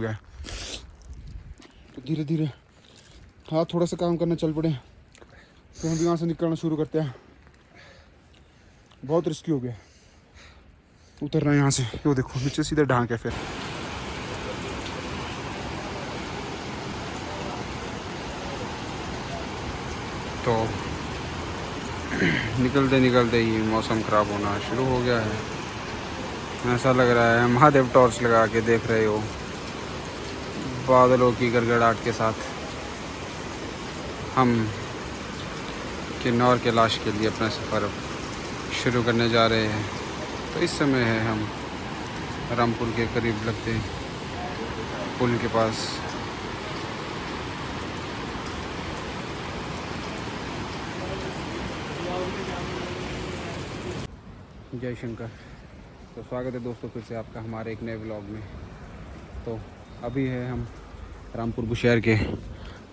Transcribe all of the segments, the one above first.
गया तो धीरे धीरे हाँ थोड़ा सा काम करना चल पड़े तो हम भी यहाँ से निकलना शुरू करते हैं। बहुत रिस्की हो गया उतरना यहाँ से। वो देखो नीचे सीधा ढांक है। फिर तो निकलते निकलते ही मौसम ख़राब होना शुरू हो गया है। ऐसा लग रहा है महादेव टॉर्च लगा के देख रहे हो बादलों की गड़गड़ाहट के साथ हम किन्नौर कैलाश के लिए अपना सफ़र शुरू करने जा रहे हैं। तो इस समय है हम रामपुर के करीब लगते पुल के पास। जय शंकर। तो स्वागत है दोस्तों फिर से आपका हमारे एक नए व्लॉग में। तो अभी है हम रामपुर बुशहर के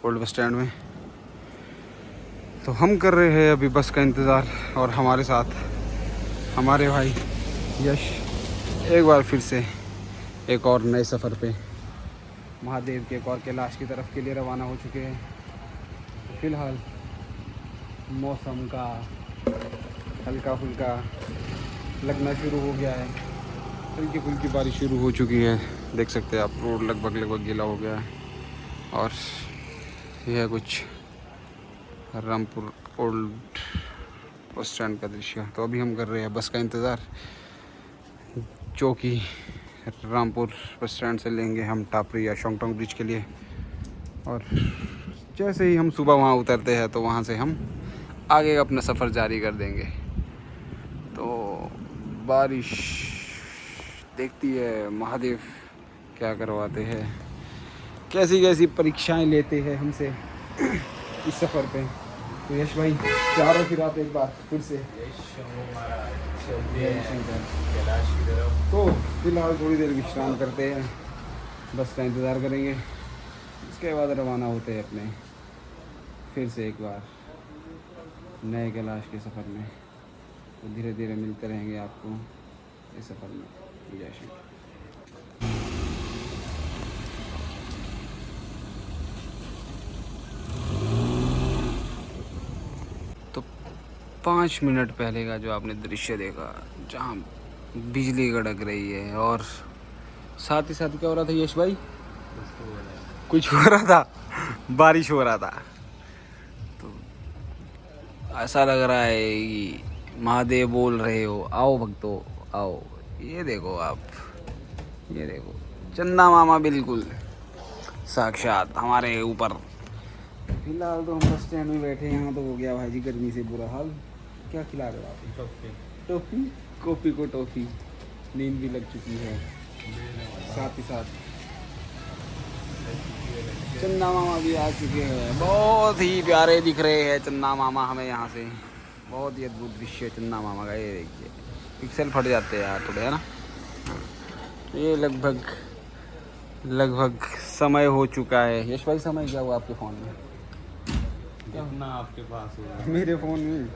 ओल्ड बस स्टैंड में। तो हम कर रहे हैं अभी बस का इंतज़ार और हमारे साथ हमारे भाई यश एक बार फिर से एक और नए सफ़र पे महादेव के एक और कैलाश की तरफ के लिए रवाना हो चुके हैं। फ़िलहाल मौसम का हल्का फुल्का लगना शुरू हो गया है। हल्की फुल्की बारिश शुरू हो चुकी है। देख सकते हैं आप रोड लगभग गीला हो गया है। और यह है कुछ रामपुर ओल्ड बस स्टैंड का दृश्य। तो अभी हम कर रहे हैं बस का इंतज़ार जो कि रामपुर बस स्टैंड से लेंगे हम टापरी या शोंगटोंग ब्रिज के लिए। और जैसे ही हम सुबह वहाँ उतरते हैं तो वहाँ से हम आगे अपना सफ़र जारी कर देंगे। तो बारिश देखती है महादेव क्या करवाते हैं, कैसी कैसी परीक्षाएं लेते हैं हमसे इस सफ़र पे। तो यश भाई चारों फिर आप एक बार फिर से तो फिलहाल थोड़ी देर विश्राम करते हैं, बस का इंतज़ार करेंगे, उसके बाद रवाना होते हैं अपने फिर से एक बार नए कैलाश के सफ़र में। तो धीरे धीरे मिलते रहेंगे आपको इस सफ़र में। जय श्री राम। तो 5 मिनट पहले का जो आपने दृश्य देखा जहाँ बिजली कड़क रही है और साथ ही साथ क्या हो रहा था यश भाई? कुछ हो रहा था, बारिश हो रहा था। तो ऐसा लग रहा है कि महादेव बोल रहे हो आओ भक्तों आओ। ये देखो आप, ये देखो चंदा मामा बिल्कुल साक्षात हमारे ऊपर। फिलहाल तो हम बस स्टैंड में बैठे हैं। यहाँ तो हो गया भाई जी गर्मी से बुरा हाल। क्या खिला रहे हो आप? टॉफ़ी कॉफ़ी को टॉफ़ी। नींद भी लग चुकी है, साथ ही साथ चंदा मामा भी आ चुके हैं। बहुत ही प्यारे दिख रहे हैं चंदा मामा हमें यहाँ से। बहुत ही अद्भुत दृश्य चंदा मामा का। ये देखिए पिक्सल फट जाते हैं यार थोड़े, है ना। ये लगभग समय हो चुका है। यश भाई समय क्या हुआ आपके फ़ोन में? कितना आपके पास होगा? मेरे फ़ोन में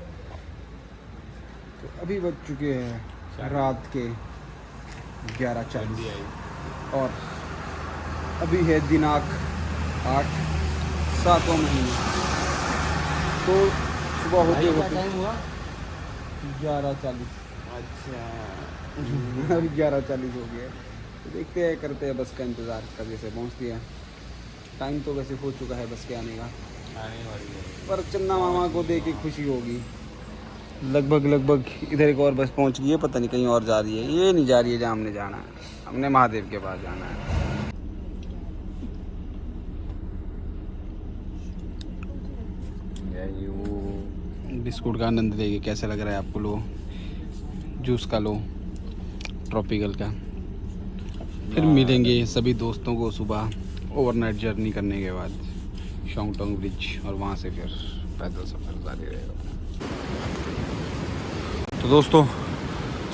तो अभी बज चुके हैं रात के 11:40 और अभी है दिनांक 8 7वां महीने। तो सुबह होते होते टाइम हुआ 11:40। अच्छा अभी 11:40 हो गया। तो देखते हैं करते हैं बस का इंतज़ार कब से पहुँचती है। टाइम तो वैसे हो चुका है बस के आने का, आने वाली है। पर चन्ना मामा को देख के खुशी होगी। लगभग इधर एक और बस पहुँच गई है, पता नहीं कहीं और जा रही है। ये नहीं जा रही है जहाँ हमने जाना है, हमने महादेव के पास जाना है। बिस्कुट का आनंद लेंगे। कैसा लग रहा है आपको? लो जूस का, लो ट्रॉपिकल का। फिर मिलेंगे सभी दोस्तों को सुबह ओवरनाइट जर्नी करने के बाद शोंगटोंग ब्रिज और वहाँ से फिर पैदल सफ़र जारी रहेगा। तो दोस्तों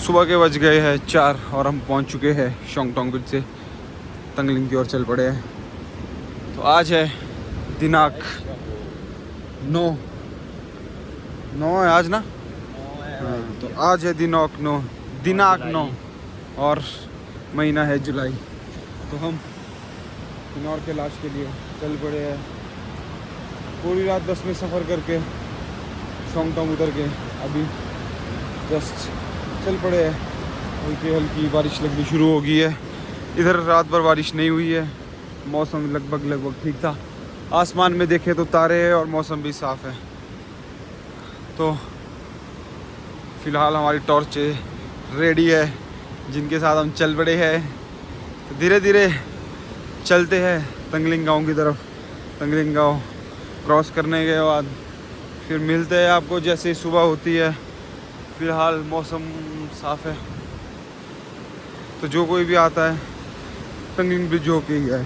सुबह के बज गए हैं 4 और हम पहुँच चुके हैं शोंगटोंग ब्रिज से तंगलिंग की ओर चल पड़े हैं। तो आज है दिनांक 9 है आज ना। हाँ, तो आज है दिनांक 9 और महीना है जुलाई। तो हम किन्नौर कैलाश के लिए चल पड़े हैं। पूरी रात बस में सफ़र करके शोंगटोंग उतर के अभी जस्ट चल पड़े हैं। हल्की हल्की बारिश लगनी शुरू हो गई है। इधर रात भर बारिश नहीं हुई है, मौसम लगभग ठीक था। आसमान में देखें तो तारे हैं और मौसम भी साफ़ है। तो फ़िलहाल हमारी टॉर्च रेडी है जिनके साथ हम चल पड़े हैं। तो धीरे धीरे चलते हैं तंगलिंग गांव की तरफ। तंगलिंग गांव क्रॉस करने के बाद फिर मिलते हैं आपको जैसे ही सुबह होती है। फ़िलहाल मौसम साफ़ है, तो जो कोई भी आता है तंगलिंग ब्रिज होके ही है।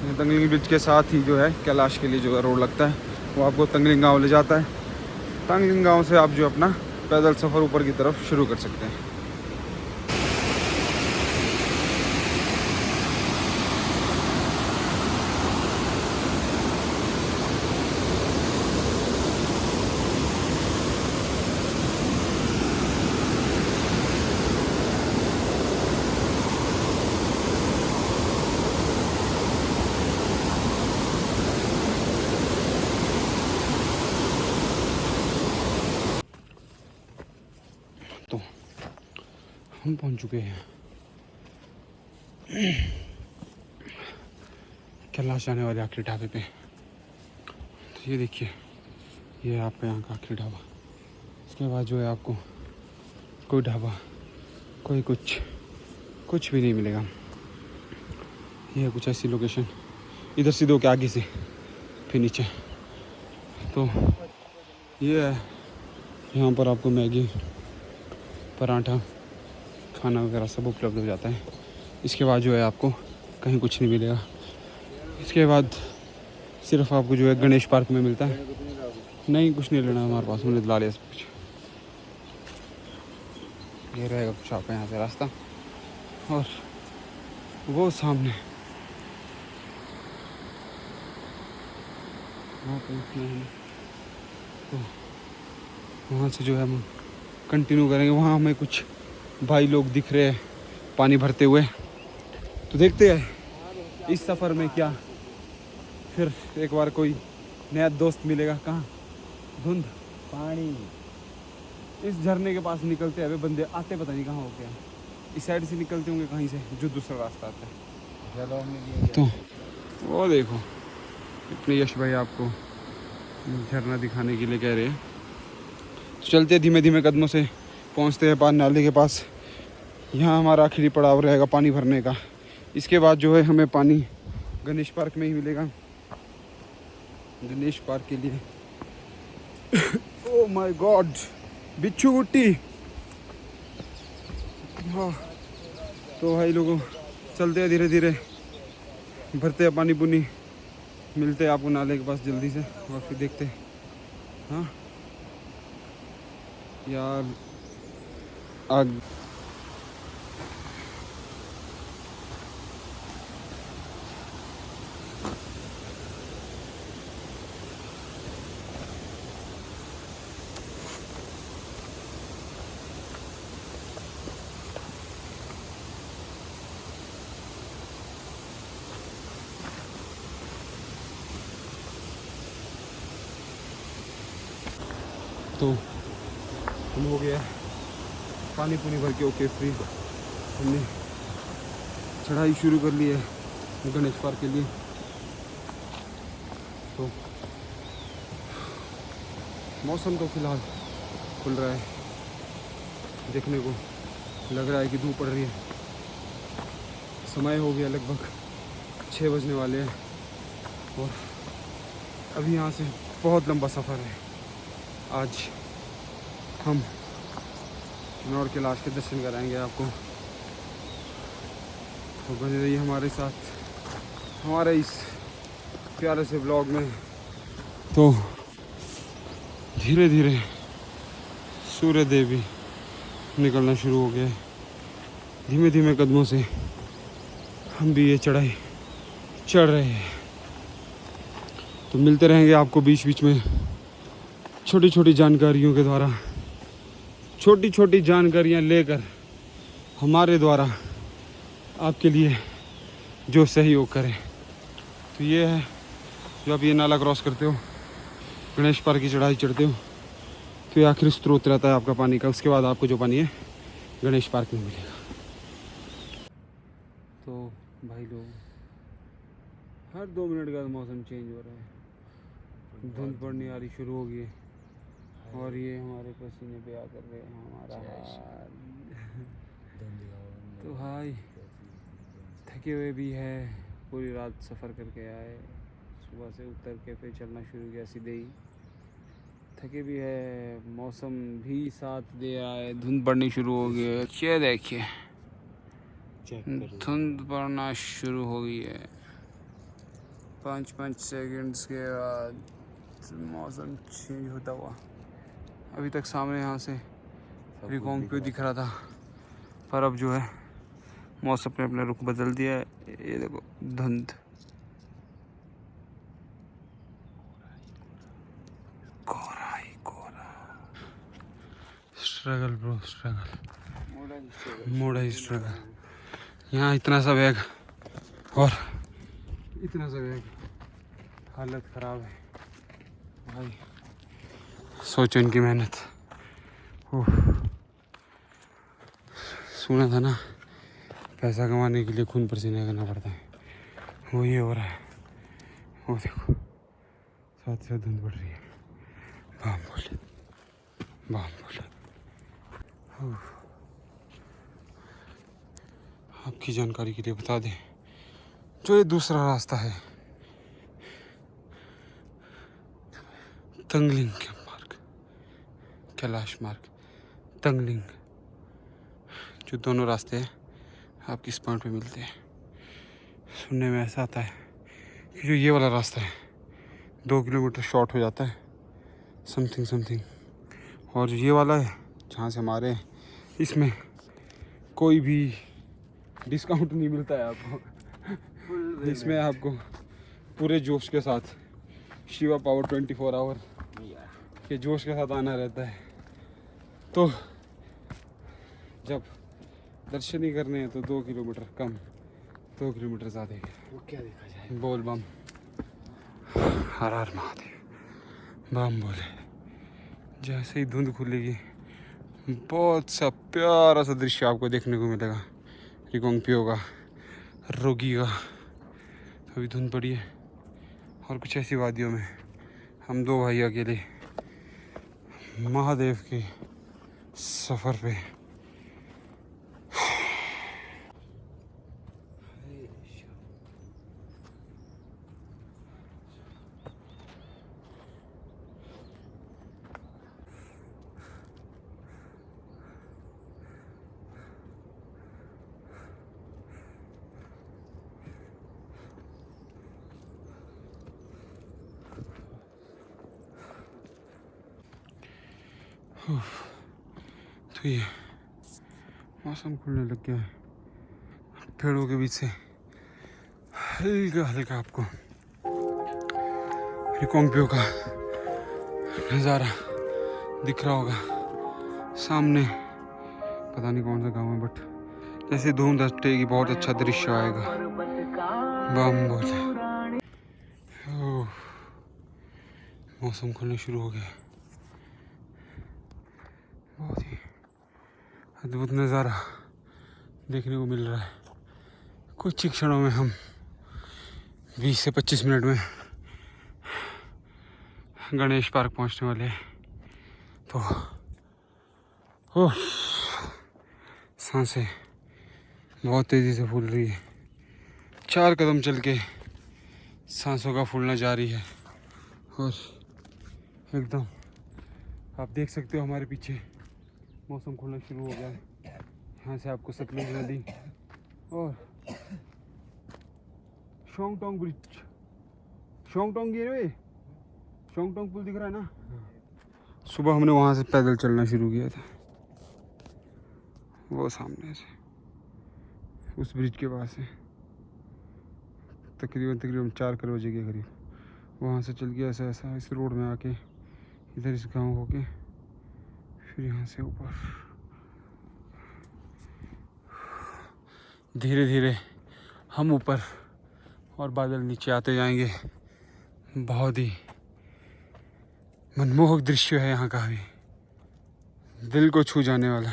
तंगलिंग ब्रिज के साथ ही जो है कैलाश के लिए जो है रोड लगता है, वो आपको तंगलिंग गांव ले जाता है। तंगलिंग गांव से आप जो अपना पैदल सफ़र ऊपर की तरफ शुरू कर सकते हैं। तो हम पहुंच चुके हैं कैलाश जाने वाले आखिरी ढाबे पे। तो ये देखिए, ये है आपका यहाँ का आखिरी ढाबा। इसके बाद जो है आपको कोई ढाबा, कोई कुछ भी नहीं मिलेगा। ये है कुछ ऐसी लोकेशन, इधर सीधे के आगे से फिर नीचे। तो ये है, यहाँ पर आपको मैगी, पराठा, खाना वगैरह सब उपलब्ध हो जाता है। इसके बाद जो है आपको कहीं कुछ नहीं मिलेगा। इसके बाद सिर्फ आपको जो है गणेश पार्क में मिलता है। नहीं, कुछ नहीं लेना हमारे पास, हमने दिला लिया सब कुछ। ये रहेगा कुछ आपका यहाँ से रास्ता, और वो सामने वहाँ पे तो वहाँ से जो है हम कंटिन्यू करेंगे। वहाँ हमें कुछ भाई लोग दिख रहे हैं पानी भरते हुए, तो देखते हैं इस सफ़र में क्या फिर एक बार कोई नया दोस्त मिलेगा। कहाँ धुंध पानी, इस झरने के पास निकलते हैं। अबे बंदे आते पता नहीं कहाँ हो गया, इस साइड से निकलते होंगे कहीं से, जो दूसरा रास्ता आता है। तो वो देखो इतने यश भाई आपको झरना दिखाने के लिए कह रहे हैं। तो चलते धीमे धीमे कदमों से पहुंचते हैं पान नाले के पास। यहाँ हमारा आखिरी पड़ाव रहेगा पानी भरने का। इसके बाद जो है हमें पानी गणेश पार्क में ही मिलेगा। गणेश पार्क के लिए ओह माय गॉड, बिच्छू गुट्टी। हाँ, तो भाई लोगों चलते हैं धीरे धीरे, भरते हैं पानी पुनी, मिलते हैं आपको नाले के पास जल्दी से, और फिर देखते हैं। हाँ यार आग तो हम हो गया पानी पुनी भर के ओके फ्री। हमने चढ़ाई शुरू कर ली है गणेश पार्क के लिए। तो मौसम तो फ़िलहाल खुल रहा है, देखने को लग रहा है कि धूप पड़ रही है। समय हो गया लगभग 6 बजने वाले हैं, और अभी यहाँ से बहुत लंबा सफ़र है। आज हम किन्नौर कैलाश के दर्शन कराएंगे आपको, तो बने रहिए हमारे साथ हमारे इस प्यारे से ब्लॉग में। तो धीरे धीरे सूर्य देव भी निकलना शुरू हो गया है। धीमे धीमे कदमों से हम भी ये चढ़ाई चढ़ रहे हैं। तो मिलते रहेंगे आपको बीच बीच में छोटी छोटी जानकारियों के द्वारा, छोटी छोटी जानकारियाँ लेकर हमारे द्वारा आपके लिए जो सहयोग करे। तो ये है, जो आप ये नाला क्रॉस करते हो, गणेश पार्क की चढ़ाई चढ़ते हो, तो ये आखिरी स्रोत रहता है आपका पानी का। उसके बाद आपको जो पानी है गणेश पार्क में मिलेगा। तो भाई लोग, हर 2 मिनट का मौसम चेंज हो रहा है, धुंध पड़नी आ रही शुरू हो गई है, और ये हमारे पसीने पे आ कर रहे हैं हमारा हाल। तो भाई थके हुए भी है, पूरी रात सफ़र करके आए, सुबह से उतर के फिर चलना शुरू किया सीधे ही। थके भी है, मौसम भी साथ दे रहा है, धुंध पड़नी शुरू हो गई है। ये देखिए धुंध पड़ना शुरू हो गई है। 5 सेकंड्स के बाद मौसम चेंज होता हुआ। अभी तक सामने यहाँ से रिकोंग पे दिख रहा था, पर अब जो है मौसम ने अपना रुख बदल दिया है। ये देखो धुंध, कोहरा ही कोहरा। स्ट्रगल ब्रो, स्ट्रगल, मोड़ा ही स्ट्रगल। यहाँ इतना सा बैग और इतना सा बैग, हालत ख़राब है भाई। सोचो इनकी मेहनत। ओह, सुना था ना, पैसा कमाने के लिए खून पसीना करना पड़ता है, वो ये हो रहा है। वो देखो साथ साथ धुंध पड़ रही है। बाम बोले, बाम बोले। आपकी जानकारी के लिए बता दें, जो ये दूसरा रास्ता है तंगलिंग मार्ग, कैलाश मार्ग, तंगलिंग, जो दोनों रास्ते हैं आपकी इस पॉइंट पे मिलते हैं। सुनने में ऐसा आता है कि जो ये वाला रास्ता है 2 किलोमीटर शॉर्ट हो जाता है, समथिंग, और जो ये वाला है जहाँ से हमारे हैं, इसमें कोई भी डिस्काउंट नहीं मिलता है आपको। इसमें आपको पूरे जोश के साथ शिवा पावर 24 आवर के जोश के साथ आना रहता है। तो जब दर्शन ही करने हैं तो 2 किलोमीटर कम, 2 किलोमीटर ज़्यादा, वो क्या देखा जाए। बोल बम, हर हर महादेव, बम बोले। जैसे ही धुंध खुलेगी बहुत सा प्यारा सा दृश्य आपको देखने को मिलेगा रिकोंगपियो का, रोगी का। अभी धुंध पड़ी है और कुछ ऐसी वादियों में हम 2 भाई अकेले महादेव के सफ़र पे। तो ये मौसम खुलने लग गया है, पेड़ों के बीच से हल्का हल्का आपको रिकोंगपियो का नज़ारा दिख रहा होगा सामने। पता नहीं कौन सा गांव है, बट जैसे धूम धसटेगी बहुत अच्छा दृश्य आएगा। बम बोले। ओह, मौसम खुलने शुरू हो गया, बहुत ही अद्भुत नज़ारा देखने को मिल रहा है। कुछ ही क्षणों में हम 20 से 25 मिनट में गणेश पार्क पहुंचने वाले हैं। तो ओह, सांसें बहुत तेज़ी से फूल रही है। 4 कदम चल के सांसों का फूलना जारी है, और एकदम आप देख सकते हो हमारे पीछे मौसम खुलना शुरू हो गया है। यहाँ से आपको सतलुज नदी और शोंगटोंग ब्रिज, शोंगटोंग ये शोंगटोंग पुल दिख रहा है ना। सुबह हमने वहाँ से पैदल चलना शुरू किया था, वो सामने से उस ब्रिज के पास है, तकरीबन 4 बजे के करीब वहाँ से चल के ऐसा इस रोड में आके इधर इस गांव होके फिर यहाँ से ऊपर धीरे धीरे हम ऊपर और बादल नीचे आते जाएंगे। बहुत ही मनमोहक दृश्य है यहाँ का भी, दिल को छू जाने वाला।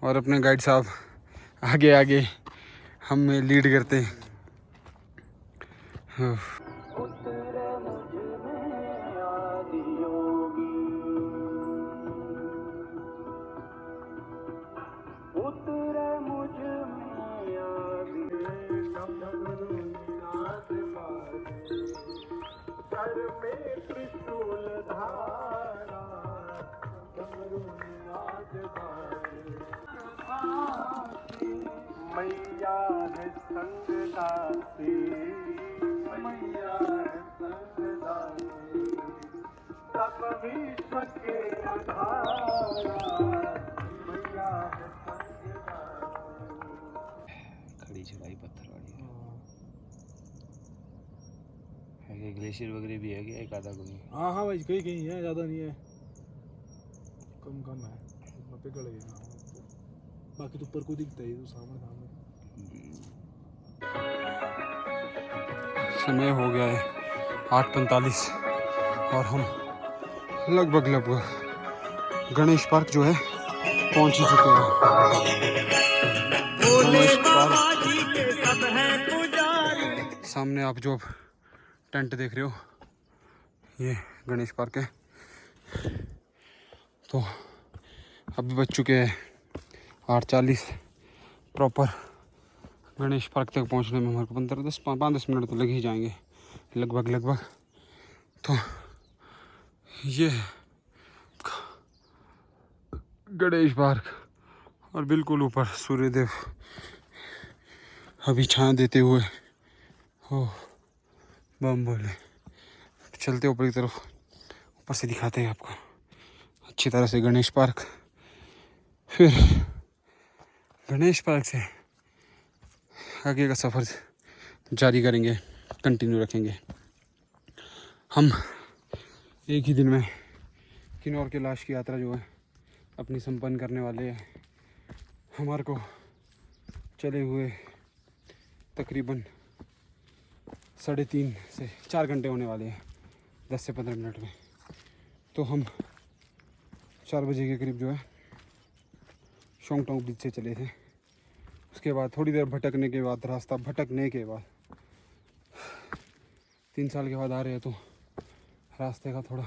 और अपने गाइड साहब आगे आगे हमें लीड करते हैं। मैया है संगदासी, मैया है संगदासी, सब विश्व के आधारा, मैया है संगदासी। खड़ी चढ़ाई पत्थरवाड़ी है क्या? ग्लेशियर वगैरह भी है क्या? एक आधा कोई? हाँ हाँ भाई, कहीं कहीं है, ज़्यादा नहीं है, कम कम है, उतना पिघल गया। बाकी तो ऊपर को दिखता है, तो सामने सामने। समय हो गया है 8:45 और हम लगभग गणेश पार्क जो है पहुंच ही चुके हैं। गणेश पार्क सामने आप जो टेंट देख रहे हो, ये गणेश पार्क है। तो अभी बज चुके हैं 8:40। प्रॉपर गणेश पार्क तक पहुंचने में हमारे को 5-10 मिनट तो लग ही जाएंगे लगभग। तो ये गणेश पार्क और बिल्कुल ऊपर सूर्यदेव अभी छाया देते हुए हो बम बोले। चलते ऊपर की तरफ, ऊपर से दिखाते हैं आपको अच्छी तरह से गणेश पार्क। फिर गणेश पार्क से आगे का सफ़र जारी करेंगे, कंटिन्यू रखेंगे। हम एक ही दिन में किन्नौर कैलाश की यात्रा जो है अपनी संपन्न करने वाले हैं। हमारे को चले हुए तकरीबन 3.5 से 4 घंटे होने वाले हैं, 10 से 15 मिनट में। तो हम 4 बजे के करीब जो है शोंगटोंग ब्रिज से चले थे। उसके बाद थोड़ी देर भटकने के बाद 3 साल के बाद आ रहे हैं, तो रास्ते का थोड़ा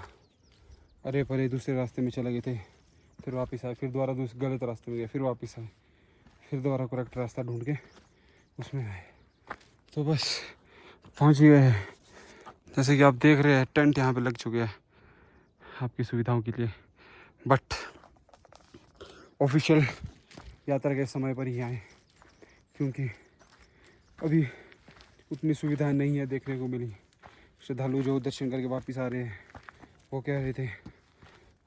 अरे परे दूसरे रास्ते में चले गए थे, फिर वापस आए, फिर दोबारा गलत रास्ते में गए, फिर वापस आए, फिर दोबारा करेक्ट रास्ता ढूंढ के उसमें आए। तो बस पहुंच गए हैं। जैसे कि आप देख रहे हैं टेंट यहाँ पे लग चुके हैं आपकी सुविधाओं के लिए, बट ऑफिशियल यात्रा के समय पर ही आए, क्योंकि अभी उतनी सुविधाएं नहीं है देखने को मिली। श्रद्धालु जो दर्शन करके वापस आ रहे हैं वो कह रहे थे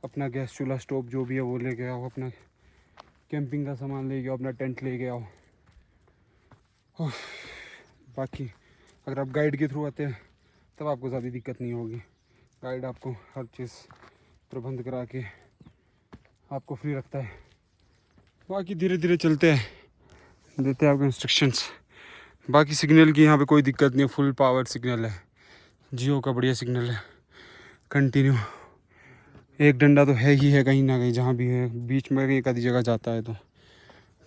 अपना गैस चूल्हा स्टोव जो भी है वो ले के आओ, अपना कैंपिंग का सामान ले के आओ, अपना टेंट ले के आओ। बाकी अगर आप गाइड के थ्रू आते हैं तब आपको ज़्यादा दिक्कत नहीं होगी। गाइड आपको हर चीज़ प्रबंध करा के आपको फ्री रखता है। बाकी धीरे धीरे चलते हैं, देते हैं आपको इंस्ट्रक्शंस। बाकी सिग्नल की यहाँ पे कोई दिक्कत नहीं है, फुल पावर सिग्नल है, जियो का बढ़िया सिग्नल है, कंटिन्यू। एक डंडा तो है ही है कहीं ना कहीं, जहाँ भी है, बीच में एक आधी जगह जाता है तो,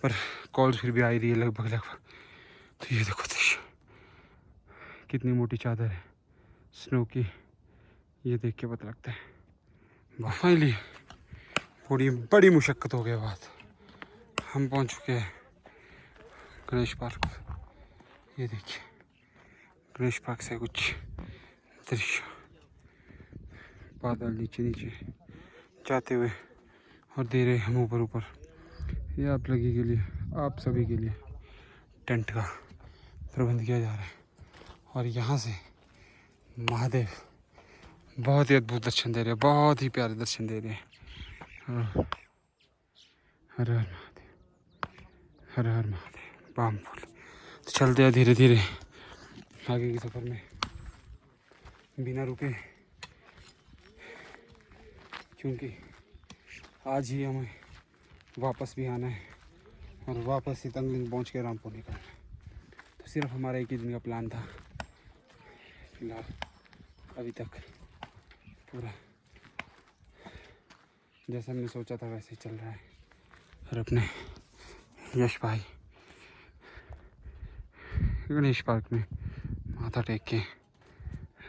पर कॉल फिर भी आ ही रही है लगभग। तो ये देखो दृश्य, कितनी मोटी चादर है स्नो की, ये देख के पता लगता है। फाइनली बड़ी मुशक्क़तों के बाद हम पहुंच चुके हैं गणेश पार्क। ये देखिए गणेश पार्क से कुछ दृश्य, बादल नीचे जाते हुए और दे रहे हम ऊपर। ये आप लगी के लिए, आप सभी के लिए टेंट का प्रबंध किया जा रहा है। और यहाँ से महादेव बहुत ही अद्भुत दर्शन दे रहे हैं, बहुत ही प्यारे दर्शन दे रहे हैं। हर हर महादेव, हर हर महादेव, बाम फूल। तो चलते हैं धीरे धीरे आगे के सफ़र में बिना रुके, क्योंकि आज ही हमें वापस भी आना है और वापस ही तंगलिंग पहुँच के रामपुर निकलना है। तो सिर्फ हमारा एक ही दिन का प्लान था। फिलहाल अभी तक पूरा जैसा हमने सोचा था वैसे ही चल रहा है। और अपने यश भाई गणेश पार्क में माथा टेक के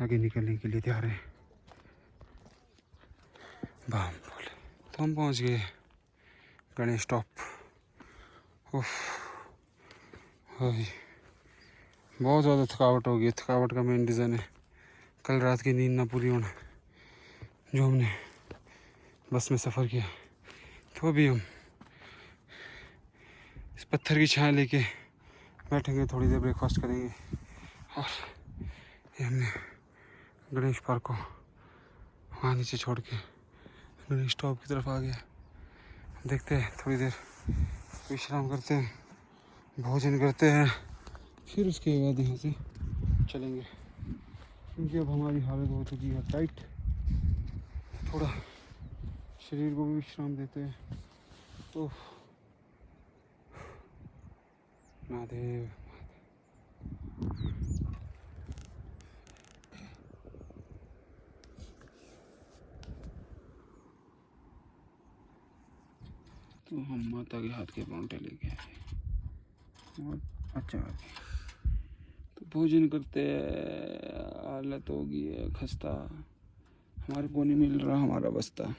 आगे निकलने के लिए तैयार है। बाम बोले तो हम पहुंच गए गणेश टॉप। उफ, बहुत ज़्यादा थकावट हो गई। थकावट का मेन रीज़न है कल रात की नींद ना पूरी होना। जो हमने बस में सफ़र किया तो अभी हम इस पत्थर की छाया लेके बैठेंगे, थोड़ी देर ब्रेकफास्ट करेंगे और ये हमने गणेश पार्क को वहाँ नीचे छोड़ के गणेश टॉप की तरफ आ गया। देखते हैं थोड़ी देर विश्राम करते हैं, भोजन करते हैं, फिर उसके बाद यहाँ से चलेंगे क्योंकि अब हमारी हालत हो चुकी है टाइट। थोड़ा शरीर को भी विश्राम देते हैं। तो महादेव तो हम माता के हाथ के परांठे लेके आए और अचार। तो भोजन करते हालत हो गई है खस्ता, हमारे को नहीं मिल रहा हमारा बस्ता।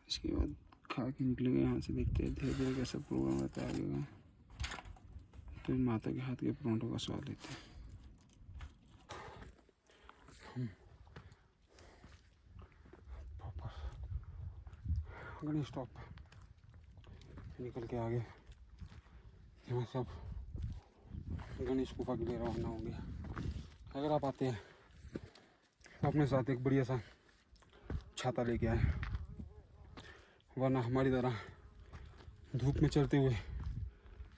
इसके बाद खा के निकलेंगे यहाँ से, देखते हैं धीरे धीरे कैसा प्रोग्राम रहता है आगे का। तो माता के हाथ के परांठों का स्वाद लेते हैं। गणेश टॉप निकल के आगे यहाँ सब गणेश गुफा के लिए रवाना हो गया। अगर आप आते हैं तो अपने साथ एक बढ़िया सा छाता लेके आए, वरना हमारी तरह धूप में चलते हुए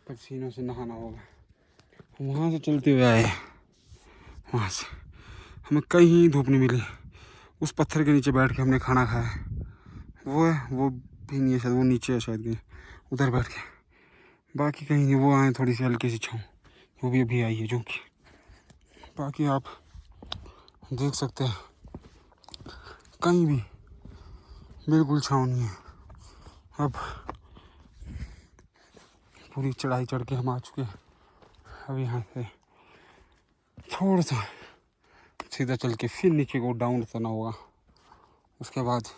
पसीनों से नहाना होगा। वहाँ से चलते हुए आए, वहाँ से हमें कहीं धूप नहीं मिली। उस पत्थर के नीचे बैठ के हमने खाना खाया, वो भी नहीं है शायद, वो नीचे है शायद कहीं, उधर बैठ के। बाकी कहीं नहीं, वो आए थोड़ी सी हल्की सी छाँव, वो भी अभी आई है जो कि। बाकी आप देख सकते हैं कहीं भी बिल्कुल छाँव नहीं है। अब पूरी चढ़ाई चढ़ के हम आ चुके हैं। अब यहाँ से थोड़ा सा सीधा चल के फिर नीचे को डाउन उतरना होगा। उसके बाद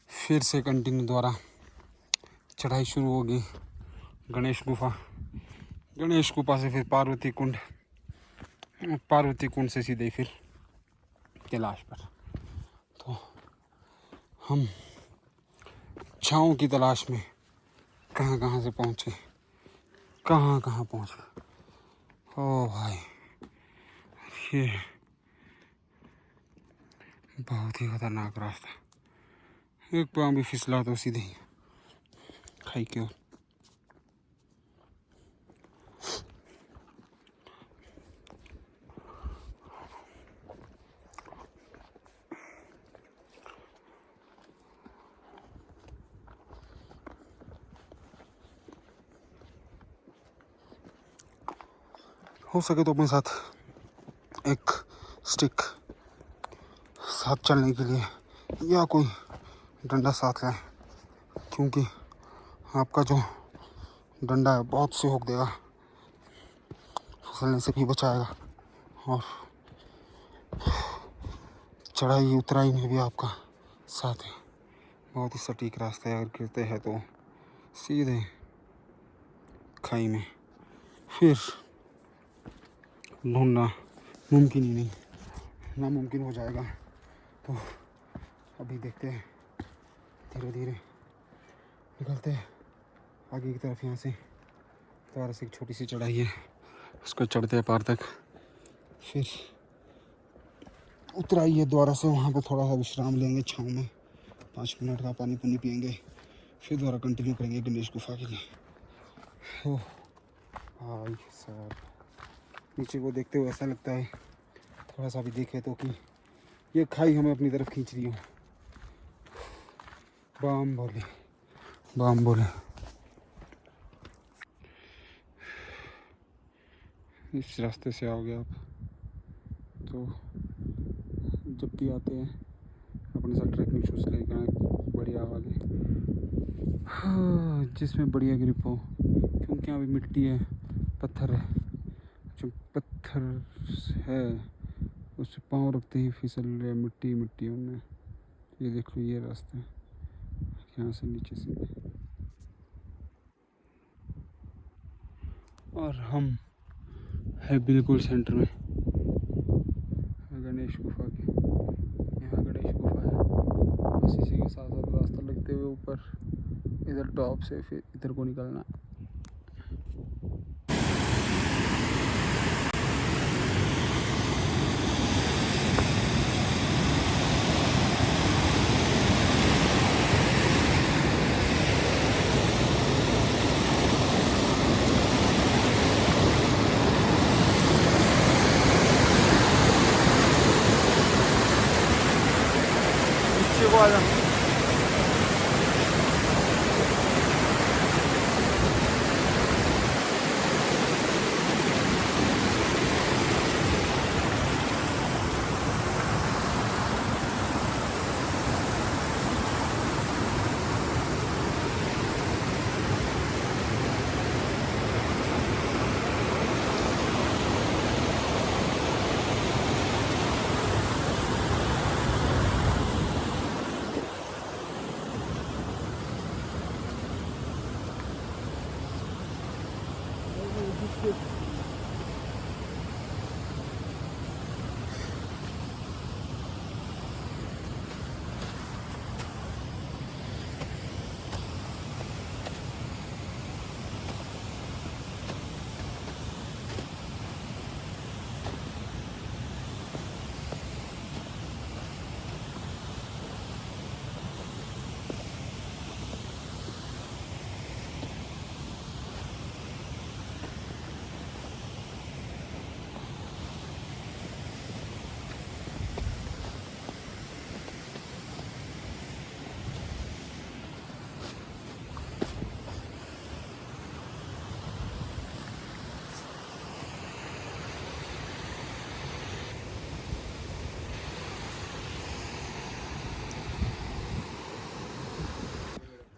फिर से कंटिन्यू द्वारा चढ़ाई शुरू होगी गणेश गुफा। गणेश गुफा से फिर पार्वती कुंड, पार्वती कुंड से सीधे फिर कैलाश पर। तो हम छाँव की तलाश में कहाँ कहाँ से पहुँचे, कहाँ कहाँ पहुँचे। ओ भाई, ये बहुत ही खतरनाक रास्ता। एक पाँव भी फिसला तो सीधे ही खाई के ओर। हो सके तो अपने साथ एक स्टिक साथ चलने के लिए या कोई डंडा साथ लें, क्योंकि आपका जो डंडा है बहुत से होक देगा, फिसलने से भी बचाएगा और चढ़ाई उतराई में भी आपका साथ है। बहुत ही सटीक रास्ता है, अगर गिरते हैं तो सीधे खाई में फिर ढूंढना मुमकिन ही नहीं, नामुमकिन हो जाएगा। तो अभी देखते हैं, धीरे धीरे निकलते हैं आगे की तरफ। यहाँ से दोबारा से एक छोटी सी चढ़ाई है, उसको चढ़ते हैं पार तक, फिर उतराई है दोबारा से। वहाँ पर थोड़ा सा विश्राम लेंगे छाँव में, 5 मिनट का पानी पुनी पियेंगे, फिर दोबारा कंटिन्यू करेंगे गणेश गुफा के लिए। ओह भाई साहब, नीचे को देखते हुए ऐसा लगता है थोड़ा सा भी देखे तो कि ये खाई हमें अपनी तरफ खींच रही हो। बाम बोले, बाम बोले। इस रास्ते से आओगे आप तो जब भी आते हैं अपने साथ ट्रैकिंग शूज़ लेकर आए, बढ़िया वाले, हाँ, जिसमें बढ़िया ग्रिप हो, क्योंकि यहाँ पे मिट्टी है, पत्थर है, जो पत्थर है उस पर पाँव रखते ही फिसल रहे, मिट्टी मिट्टी उनमें। ये देख लो, ये रास्ता है यहाँ से नीचे से, और हम है बिल्कुल सेंटर में गणेश गुफा के। यहाँ गणेश गुफा है, बस इसी के साथ साथ रास्ता लगते हुए ऊपर इधर टॉप से फिर इधर को निकलना। नीचे को आ जा।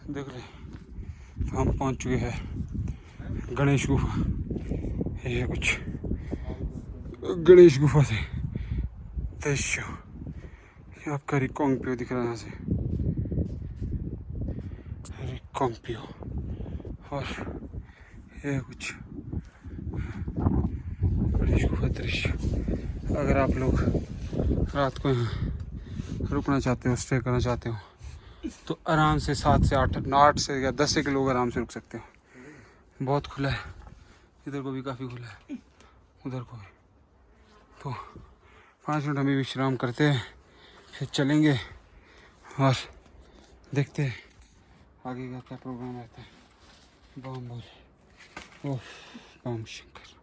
देख रहे हम पहुंच चुके हैं गणेश गुफा। ये कुछ गणेश गुफा से दृश्य, ये आपका रिकोंगपियो दिख रहा है यहाँ से, रिकोंगपियो। और ये कुछ गणेश गुफा दृश्य। अगर आप लोग रात को यहाँ रुकना चाहते हो, स्टे करना चाहते हो, तो आराम से 7 से 8 से या 10 से लोग आराम से रुक सकते हो। बहुत खुला है, इधर को भी काफ़ी खुला है, उधर को भी। तो 5 मिनट हमें विश्राम करते हैं, फिर चलेंगे और देखते हैं आगे का क्या प्रोग्राम रहता है। बम बोल, ओह बम शंकर।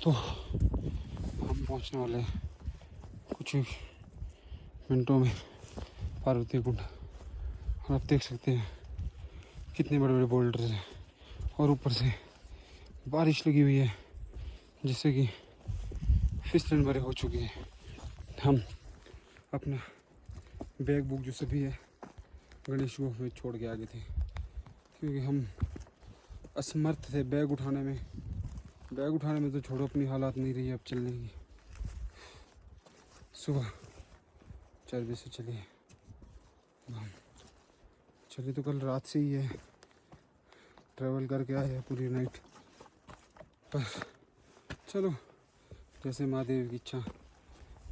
तो हम पहुंचने वाले हैं कुछ ही मिनटों में पार्वती कुंड। और आप देख सकते हैं कितने बड़े बड़े बोल्डर्स हैं, और ऊपर से बारिश लगी हुई है जिससे कि फिसलन भरे हो चुकी है। हम अपना बैग बुक जो सभी है गणेश गुफा में छोड़ के आ गए थे, क्योंकि हम असमर्थ थे बैग उठाने में। बैग उठाने में तो छोड़ो, अपनी हालात नहीं रही अब चलने की। सुबह 4 बजे से चलिए तो कल रात से ही है, ट्रैवल करके आए हैं पूरी नाइट। पर चलो, जैसे महादेव की इच्छा,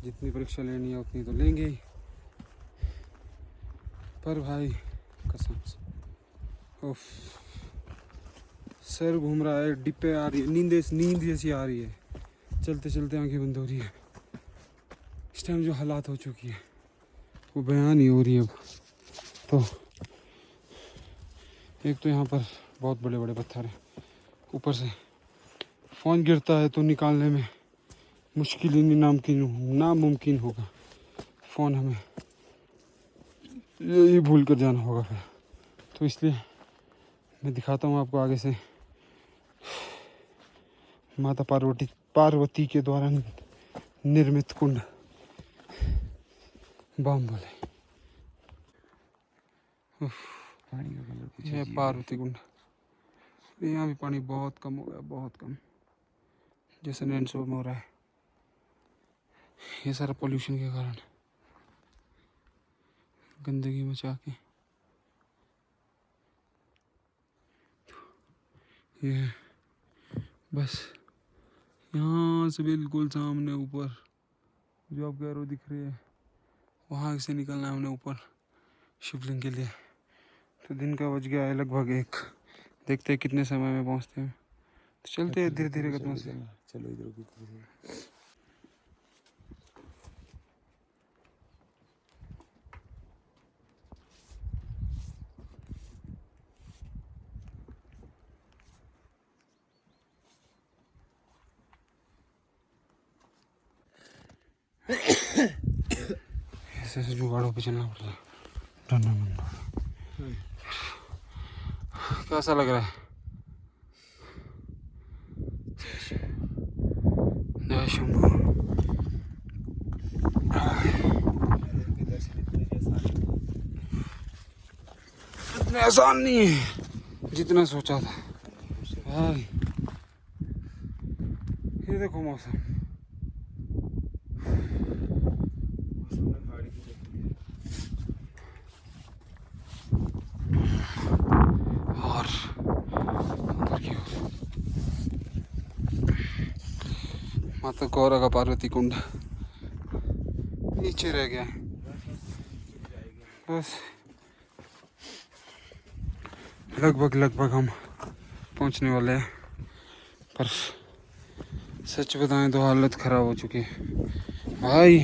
जितनी परीक्षा लेनी है उतनी तो लेंगे ही। पर भाई कसम से उफ, सर घूम रहा है, डिप्पे आ रही है, नींद जैसी आ रही है, चलते चलते आंखें बंद हो रही है। इस टाइम जो हालात हो चुकी है वो बयान नहीं हो रही अब। तो एक तो यहाँ पर बहुत बड़े बड़े पत्थर हैं, ऊपर से फ़ोन गिरता है तो निकालने में मुश्किल ही नामुमकिन होगा। फ़ोन हमें यही भूल कर जाना होगा फिर। तो इसलिए मैं दिखाता हूँ आपको आगे से माता पार्वती के द्वारा निर्मित कुंड बम बोले। पानी का कलर कुछ ये अजीब पार्वती कुंड। यहाँ भी पानी बहुत कम हो गया, बहुत कम, जैसे रेनफॉल में हो रहा है। ये सारा पोल्यूशन के कारण, गंदगी मचा के। ये बस यहाँ से बिल्कुल सामने ऊपर जो आप गैरो दिख रही है, वहाँ से निकलना है हमने ऊपर शिवलिंग के लिए। तो दिन का बज गया है लगभग 1। देखते हैं कितने समय में पहुँचते हैं। तो चलते हैं धीरे धीरे कदमों से। चलो इधर भी। ऐसे ऐसे जुगाड़ों पे चलना पड़ता है। कैसा लग रहा है? जय शंभू। इतने आसान नहीं है जितना सोचा था भाई। ये देखो मौसम, और उधर की ओर माता गौरा का पार्वती कुंड नीचे रह गया। बस लगभग हम पहुंचने वाले हैं। पर सच बताएं तो हालत ख़राब हो चुकी है भाई।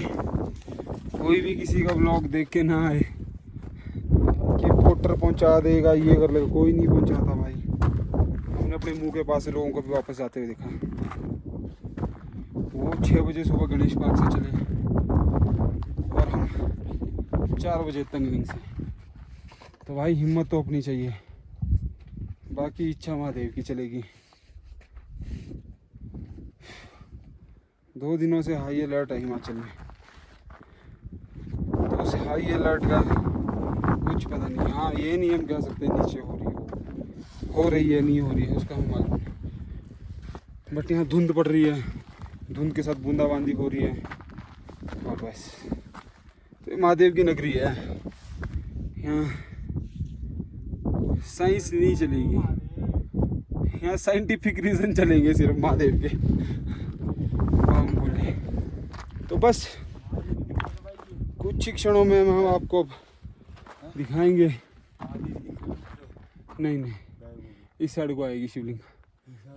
कोई भी किसी का ब्लॉग देख के ना आए कि पोर्टर पहुंचा देगा, ये कर लेगा, कोई नहीं पहुंचाता भाई। हमने अपने मुंह के पास से लोगों को भी वापस आते हुए देखा। वो 6 बजे सुबह गणेश पार्क से चले और हम 4 बजे तंगलिंग से। तो भाई हिम्मत तो अपनी चाहिए, बाकी इच्छा महादेव की चलेगी। 2 दिनों से हाई अलर्ट है हिमाचल में, तो उस हाई अलर्ट का कुछ पता नहीं। हाँ, ये नहीं हम कह सकते नीचे हो रही है नहीं हो रही है, उसका हम मालूम नहीं। बट यहाँ धुंध पड़ रही है, धुंध के साथ बूंदाबांदी हो रही है, और बस। तो महादेव की नगरी है, यहाँ साइंस नहीं चलेगी, यहाँ साइंटिफिक रीज़न चलेंगे सिर्फ महादेव के। हम बोले तो बस कुछ ही क्षणों में हम आपको दिखाएंगे। नहीं, इस साइड को आएगी शिवलिंग,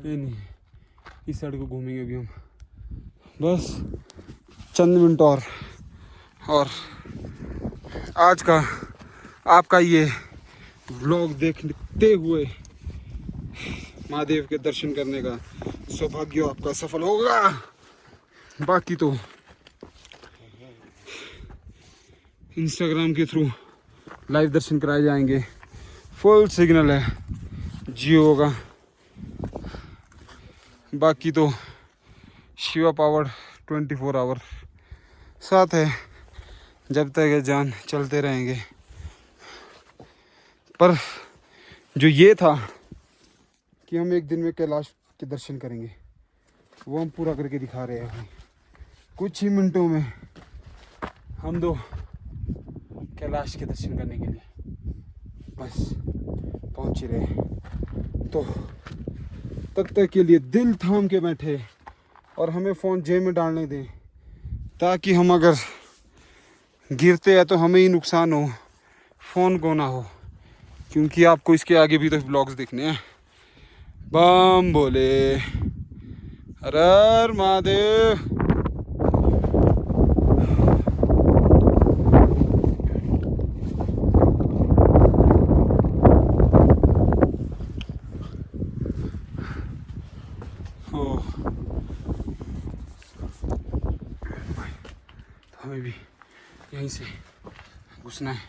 ये नहीं, इस साइड को घूमेंगे अभी हम। बस चंद मिनट और आज का आपका ये व्लॉग देखते हुए महादेव के दर्शन करने का सौभाग्य आपका सफल होगा। बाकी तो इंस्टाग्राम के थ्रू लाइव दर्शन कराए जाएंगे। फुल सिग्नल है जियो का। बाकी तो शिवा पावर 24 आवर साथ है, जब तक है जान चलते रहेंगे। पर जो ये था कि हम एक दिन में कैलाश के दर्शन करेंगे, वो हम पूरा करके दिखा रहे हैं। कुछ ही मिनटों में हम दो कैलाश के दर्शन करने के लिए बस पहुंच ही रहे हैं। तो तब तक के लिए दिल थाम के बैठे और हमें फ़ोन जेब में डालने दें, ताकि हम अगर गिरते हैं तो हमें ही नुकसान हो, फ़ोन को ना हो। क्योंकि आपको इसके आगे भी तो ब्लॉग्स देखने हैं। बम बोले, हर हर महादेव। हमें भी यहीं से घुसना है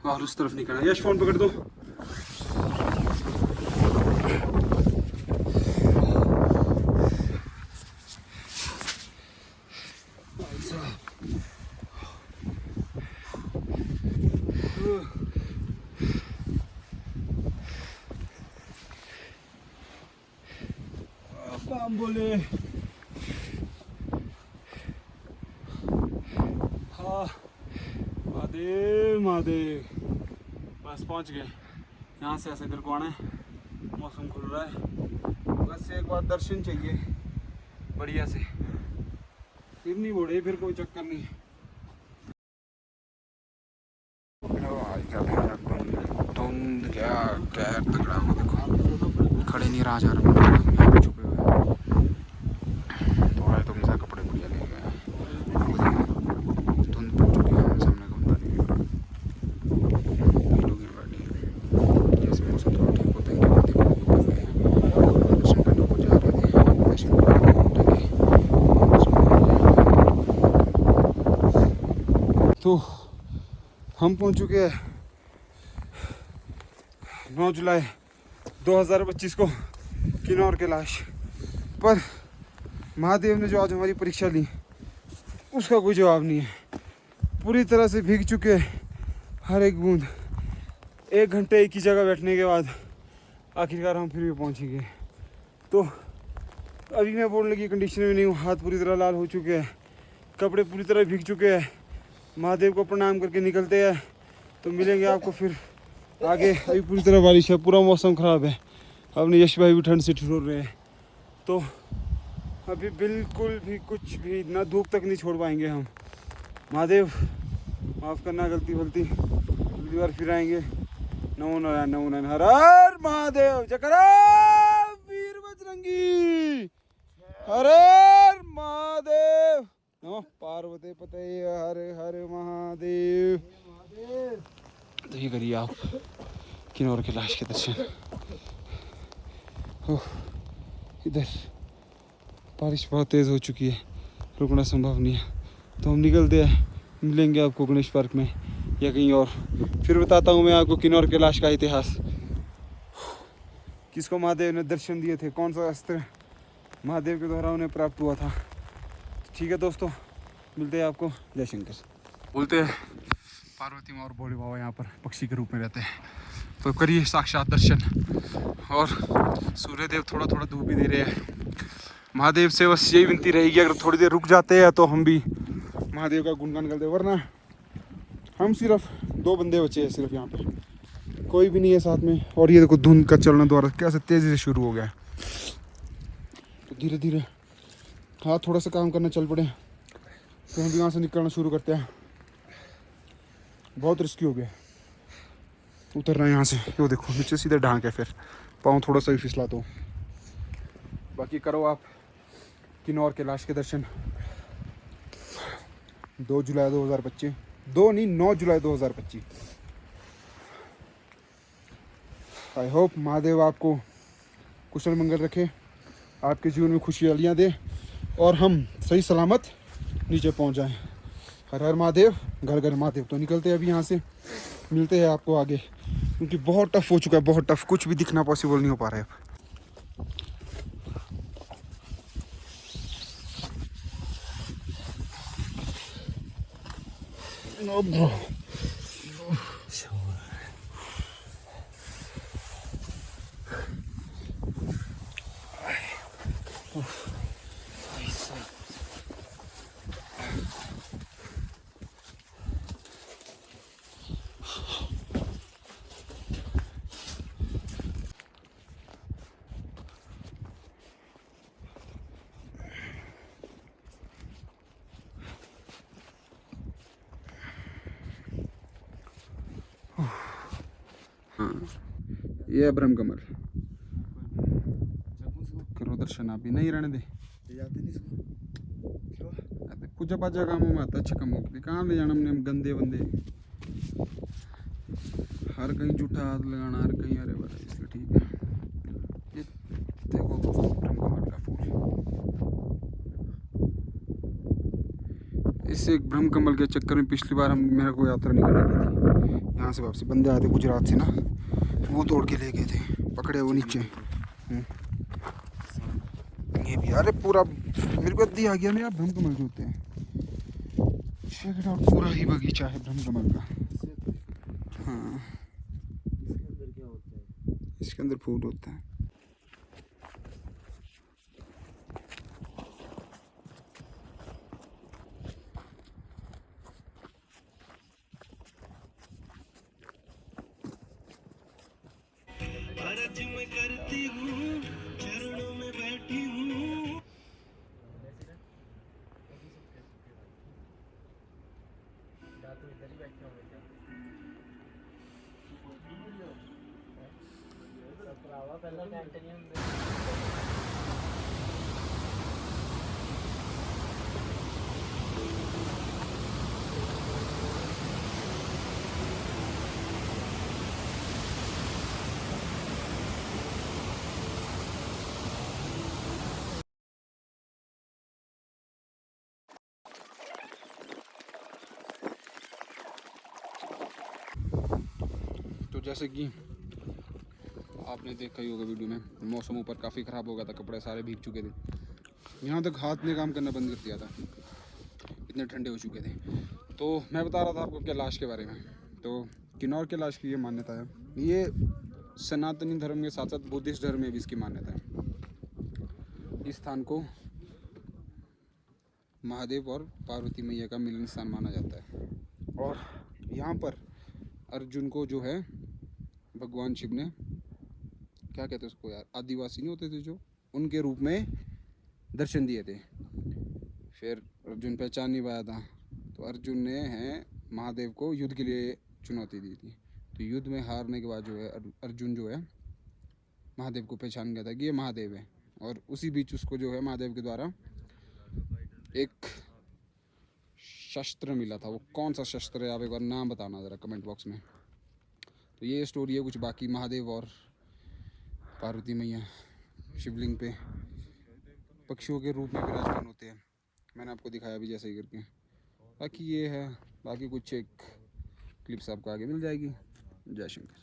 और उस तरफ निकलना है। यश फोन पकड़ दो। बम बोले। हाँ महादेव महादेव, बस पहुंच गए। यहाँ से ऐसे इधर को आना है, मौसम खुल रहा है, बस एक बार दर्शन चाहिए बढ़िया से, फिर नहीं बोले, फिर कोई चक्कर नहीं। धुंध क्या कहर तगड़ा हो, देखो खड़े नहीं रहा जा रहा, छुपे हुए थोड़ा तो मिसा कपड़े बढ़िया ले गए। धुंध पड़ चुकी है, सामने घूमता नहीं हो रहा, लोग यहाँ बैठे हैं। जैसे मौसम थोड़ा ठीक होता है कि बातें ऊपर गए दर्शन करने को जा रहे थे, दर्शन तो हम पहुंच चुके हैं 9 जुलाई 2025 को किन्नौर कैलाश पर। महादेव ने जो आज हमारी परीक्षा ली उसका कोई जवाब नहीं है, पूरी तरह से भीग चुके हर एक बूंद। 1 घंटे एक ही जगह बैठने के बाद आखिरकार हम फिर भी पहुंच गए। तो अभी मैं बोलने की कंडीशन में नहीं हूँ, हाथ पूरी तरह लाल हो चुके हैं, कपड़े पूरी तरह भीग चुके हैं। महादेव को प्रणाम करके निकलते हैं, तो मिलेंगे आपको फिर आगे। अभी पूरी तरह बारिश है, पूरा मौसम ख़राब है, अपने यश भाई भी ठंड से ठिठुर रहे हैं। तो अभी बिल्कुल भी कुछ भी ना धूप तक नहीं छोड़ पाएंगे हम। महादेव माफ़ करना गलती वलती, अगली बार फिर आएंगे। नमो नारायण नमो नारायण, हर हर महादेव, जयकारा वीर बजरंगी, हर हर महादेव, नमः पार्वती पते, हर हर महादेव। तो ये करिए आप किन्नौर कैलाश के दर्शन। इधर बारिश बहुत तेज़ हो चुकी है, रुकना संभव नहीं है, तो हम निकलते हैं। मिलेंगे आपको गणेश पार्क में या कहीं और। फिर बताता हूँ मैं आपको किन्नौर कैलाश का इतिहास, किसको महादेव ने दर्शन दिए थे, कौन सा अस्त्र महादेव के द्वारा उन्हें प्राप्त हुआ था। ठीक है दोस्तों, मिलते हैं आपको। जय शंकर। बोलते हैं पार्वती माँ और भोले बाबा यहाँ पर पक्षी के रूप में रहते हैं, तो करिए साक्षात दर्शन। और सूर्यदेव थोड़ा थोड़ा धूप भी दे रहे हैं। महादेव से बस यही विनती रहेगी, अगर थोड़ी देर रुक जाते हैं तो हम भी महादेव का गुणगान करते, वरना हम सिर्फ 2 बंदे बचे हैं सिर्फ यहाँ पर, कोई भी नहीं है साथ में। और ये देखो धुंध का चलना द्वारा कैसे तेज़ी से शुरू हो गया है, तो धीरे धीरे हाँ थोड़ा सा काम करना चल पड़े, तो हम भी यहाँ से निकलना शुरू करते हैं। बहुत रिस्की हो गया उतरना यहाँ से, वो देखो नीचे सीधे ढांक है, फिर पाँव थोड़ा सा ही फिसला। तो बाकी करो आप किन्नौर कैलाश के दर्शन। 2 जुलाई 2025, 2 नहीं 9 जुलाई 2025। आई होप महादेव आपको कुशल मंगल रखे, आपके जीवन में खुशहालियाँ दे और हम सही सलामत नीचे पहुँच जाएं। हर हर महादेव, घर घर महादेव। तो निकलते हैं अभी यहाँ से, मिलते हैं आपको आगे, क्योंकि बहुत टफ हो चुका है, बहुत टफ, कुछ भी दिखना पॉसिबल नहीं हो पा रहा है। ये है ब्रह्म कमल, करो दर्शन। आप भी नहीं रहने दे, पूजा पाजा कामों में आता, अच्छे काम होते, कहाँ ले जाना हमने गंदे बंदे, हर कहीं जूठा हाथ लगाना, हर कहीं अरे बरे, इसलिए ठीक है। ये देखो दोस्तों ब्रह्म कमल का फूल, इस एक ब्रह्म कमल के चक्कर में पिछली बार हम मेरे को यात्रा नहीं करनी दी थी। यहाँ से वापसी बंदे आते गुजरात से ना, वो तोड़ के ले गए थे, पकड़े वो नीचे। ये भी अरे पूरा मेरे को दी आ गया ना, ब्रह्म कमल जो होते हैं, चेक इट आउट, पूरा ही बगीचा है ब्रह्म कमल का। हाँ, इसके अंदर फूल होता है। तो जैसे कि आपने देखा ही होगा वीडियो में, मौसम ऊपर काफ़ी ख़राब हो गया था, कपड़े सारे भीग चुके थे। यहाँ तक हाथ ने काम करना बंद कर दिया था, इतने ठंडे हो चुके थे। तो मैं बता रहा था आपको कैलाश के बारे में। तो किन्नौर कैलाश की ये मान्यता है, ये सनातनी धर्म के साथ साथ बुद्धिस्ट धर्म में भी इसकी मान्यता है। इस स्थान को महादेव और पार्वती मैया का मिलन स्थान माना जाता है। और यहाँ पर अर्जुन को जो है भगवान शिव ने, क्या कहते हैं उसको यार, आदिवासी नहीं होते थे जो, उनके रूप में दर्शन दिए थे। फिर अर्जुन पहचान नहीं पाया था, तो अर्जुन ने है महादेव को युद्ध के लिए चुनौती दी थी। तो युद्ध में हारने के बाद जो है अर्जुन जो है महादेव को पहचान गया था कि ये महादेव है। और उसी बीच उसको जो है महादेव के द्वारा एक शस्त्र मिला था। वो कौन सा शस्त्र है आप एक बार नाम बताना ज़रा कमेंट बॉक्स में। तो ये स्टोरी है कुछ। बाकी महादेव और पार्वती मैया शिवलिंग पे पक्षियों के रूप में विराजमान होते हैं, मैंने आपको दिखाया भी जैसे ही करके। बाकी ये है, बाकी कुछ एक क्लिप्स आपको आगे मिल जाएगी। जय शंकर।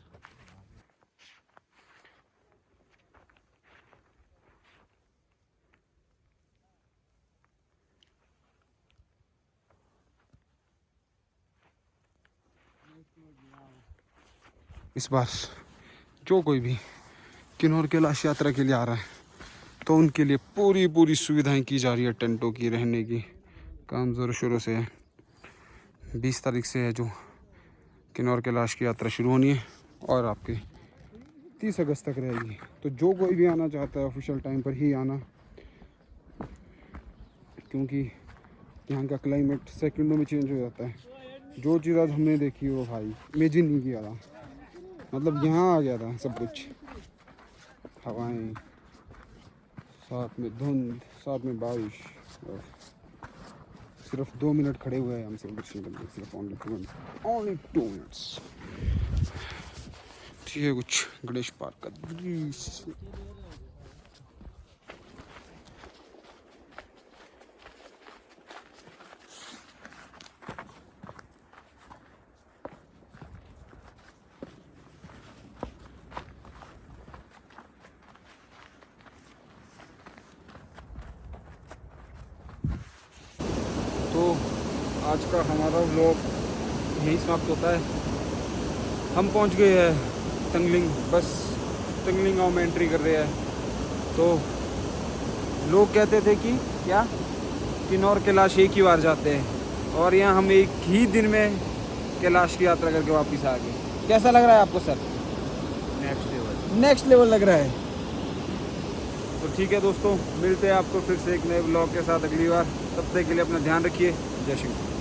इस बार जो कोई भी किन्नौर कैलाश यात्रा के लिए आ रहा है तो उनके लिए पूरी सुविधाएं की जा रही है। टेंटों की, रहने की काम ज़ोरों शोरों से है। 20 तारीख से है जो किन्नौर कैलाश की यात्रा शुरू होनी है और आपके 30 अगस्त तक रहेगी। तो जो कोई भी आना चाहता है ऑफिशियल टाइम पर ही आना, क्योंकि यहाँ का क्लाइमेट सेकंडों में चेंज हो जाता है। जो चीज़ आज हमने देखी वो भाई इमेजिन नहीं किया था, मतलब यहाँ आ गया था सब कुछ। हवाएं, साथ में धुंध, साथ में बारिश। सिर्फ 2 मिनट खड़े हुए हैं हमसे दर्शन करने, सिर्फ ओनली 2 मिनट्स। ठीक है, कुछ गणेश पार्क का दृश्य। तो आज का हमारा व्लॉग यहीं समाप्त होता है। हम पहुंच गए हैं तंगलिंग, बस तंगलिंग गाँव में एंट्री कर रहे हैं। तो लोग कहते थे कि क्या किन्नौर कैलाश एक ही बार जाते हैं, और यहाँ हम एक ही दिन में कैलाश की यात्रा करके वापस आ गए। कैसा लग रहा है आपको सर? नेक्स्ट लेवल लग रहा है। तो ठीक है दोस्तों, मिलते हैं आपको फिर से एक नए ब्लॉग के साथ अगली बार। तब तक के लिए अपना ध्यान रखिए। जय श्री कृष्ण।